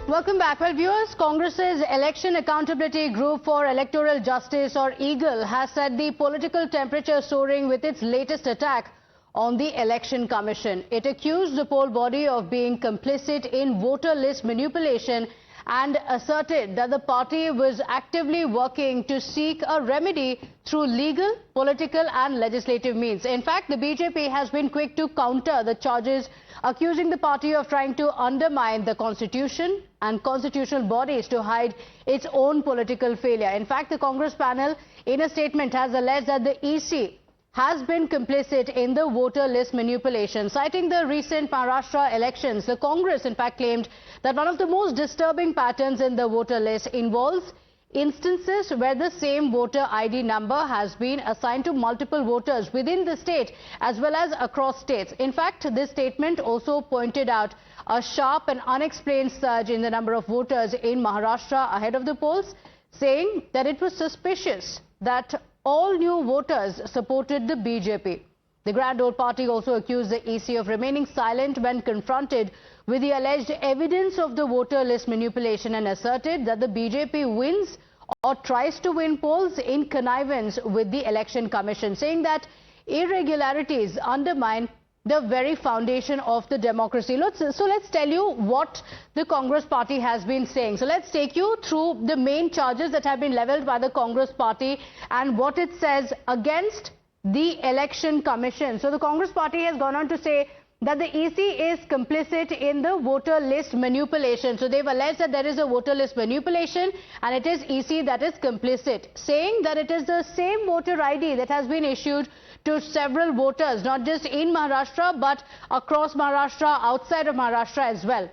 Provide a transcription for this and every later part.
Welcome back. Well, viewers, Congress's Election Accountability Group for Electoral Justice, or EAGLE, has set the political temperature soaring with its latest attack on the Election Commission. It accused the poll body of being complicit in voter list manipulation and asserted that the party was actively working to seek a remedy through legal, political and legislative means. In fact, the BJP has been quick to counter the charges, accusing the party of trying to undermine the constitution and constitutional bodies to hide its own political failure. In fact, the Congress panel in a statement has alleged that the EC has been complicit in the voter list manipulation. Citing the recent Maharashtra elections, the Congress in fact claimed that one of the most disturbing patterns in the voter list involves instances where the same voter ID number has been assigned to multiple voters within the state as well as across states. In fact, this statement also pointed out a sharp and unexplained surge in the number of voters in Maharashtra ahead of the polls, saying that it was suspicious that all new voters supported the BJP. The Grand Old Party also accused the EC of remaining silent when confronted with the alleged evidence of the voter list manipulation and asserted that the BJP wins or tries to win polls in connivance with the Election Commission, saying that irregularities undermine the very foundation of the democracy. So let's tell you what the Congress party has been saying. So let's take you through the main charges that have been leveled by the Congress party and what it says against the Election Commission. So the Congress party has gone on to say that the EC is complicit in the voter list manipulation. So they've alleged that there is a voter list manipulation and it is EC that is complicit, saying that it is the same voter ID that has been issued to several voters, not just in Maharashtra, but across Maharashtra, outside of Maharashtra as well.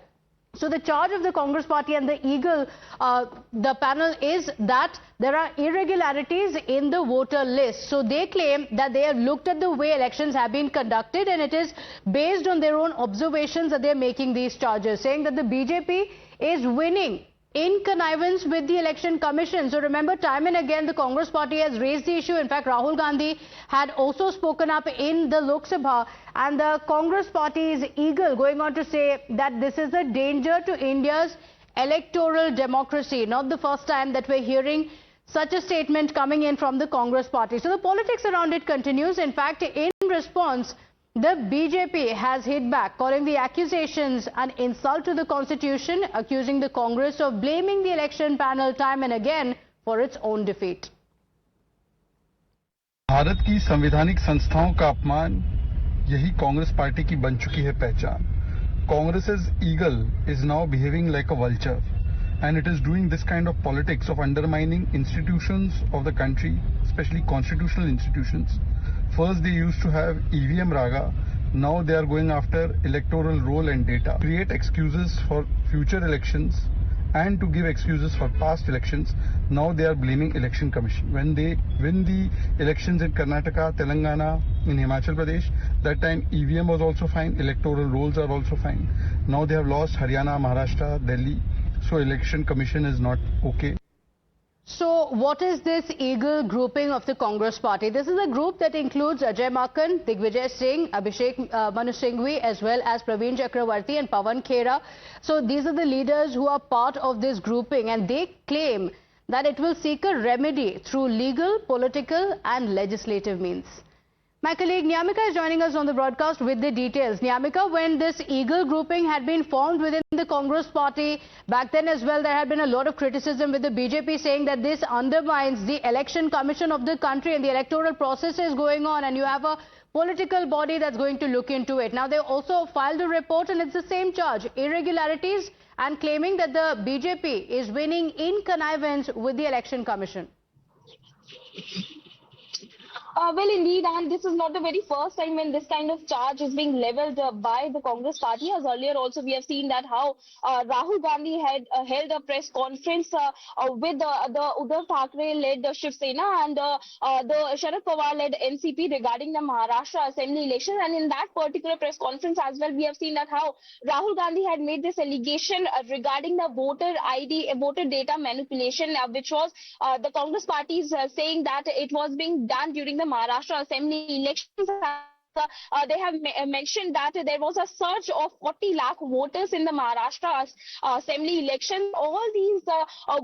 So the charge of the Congress party and the EAGLE, the panel, is that there are irregularities in the voter list. So they claim that they have looked at the way elections have been conducted and it is based on their own observations that they are making these charges, saying that the BJP is winning in connivance with the Election Commission. So remember, time and again the Congress party has raised the issue. In fact, Rahul Gandhi had also spoken up in the Lok Sabha, and the Congress party's EAGLE going on to say that this is a danger to India's electoral democracy. Not the first time that we're hearing such a statement coming in from the Congress party. So the politics around it continues. In fact, in response, the BJP has hit back, calling the accusations an insult to the constitution, accusing the Congress of blaming the election panel time and again for its own defeat. Bharat की संवैधानिक संस्थाओं का अपमान यही Congress party की बन चुकी है पहचान. Congress's EAGLE is now behaving like a vulture and it is doing this kind of politics of undermining institutions of the country, especially constitutional institutions. First, they used to have EVM Raga. Now they are going after electoral roll and data. Create excuses for future elections and to give excuses for past elections. Now they are blaming Election Commission. When they win the elections in Karnataka, Telangana, in Himachal Pradesh, that time EVM was also fine, electoral rolls are also fine. Now they have lost Haryana, Maharashtra, Delhi. So Election Commission is not okay. So what is this EAGLE grouping of the Congress party? This is a group that includes Ajay Makhan, Digvijay Singh, Abhishek Manu Singhvi, as well as Praveen Chakravarti and Pawan Khera. So these are the leaders who are part of this grouping, and they claim that it will seek a remedy through legal, political and legislative means. My colleague Nyamika is joining us on the broadcast with the details. Nyamika, when this EAGLE grouping had been formed within the Congress party, back then as well, there had been a lot of criticism with the BJP saying that this undermines the Election Commission of the country and the electoral process is going on and you have a political body that's going to look into it. Now, they also filed a report and it's the same charge, irregularities, and claiming that the BJP is winning in connivance with the Election Commission. Well, indeed, and this is not the very first time when this kind of charge is being levelled by the Congress party. As earlier also we have seen that how Rahul Gandhi had held a press conference with the Uddhav Thackeray-led Shiv Sena and the Sharad Pawar-led NCP regarding the Maharashtra Assembly election. And in that particular press conference as well, we have seen that how Rahul Gandhi had made this allegation regarding the voter ID, voter data manipulation, which was the Congress party is saying that it was being done during the Maharashtra Assembly elections. they have mentioned that there was a surge of 40 lakh voters in the Maharashtra assembly election. All these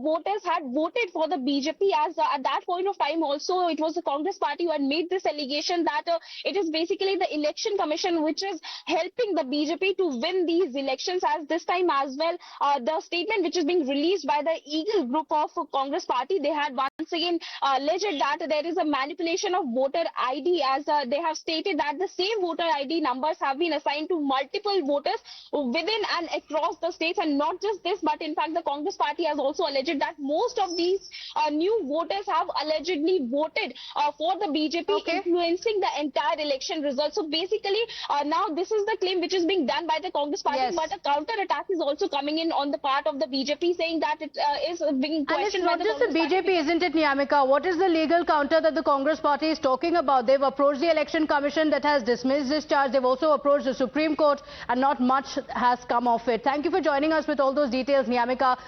voters had voted for the BJP, as at that point of time also it was the Congress party who had made this allegation that it is basically the election commission which is helping the BJP to win these elections, as this time as well. The statement which is being released by the Eagle group of Congress party, they had once again alleged that there is a manipulation of voter ID, as they have stated that the same voter ID numbers have been assigned to multiple voters within and across the states. And not just this, but in fact the Congress party has also alleged that most of these new voters have allegedly voted for the BJP, influencing the entire election results. So basically now this is the claim which is being done by the Congress party, Yes. but a counter attack is also coming in on the part of the BJP, saying that it is being And it's questioned by not the just the Congress party. BJP, isn't it, Niyamika? What is the legal counter that the Congress party is talking about? They've approached the Election Commission that has dismissed this charge. They've also approached the Supreme Court, and not much has come of it. Thank you for joining us with all those details, Niyamika.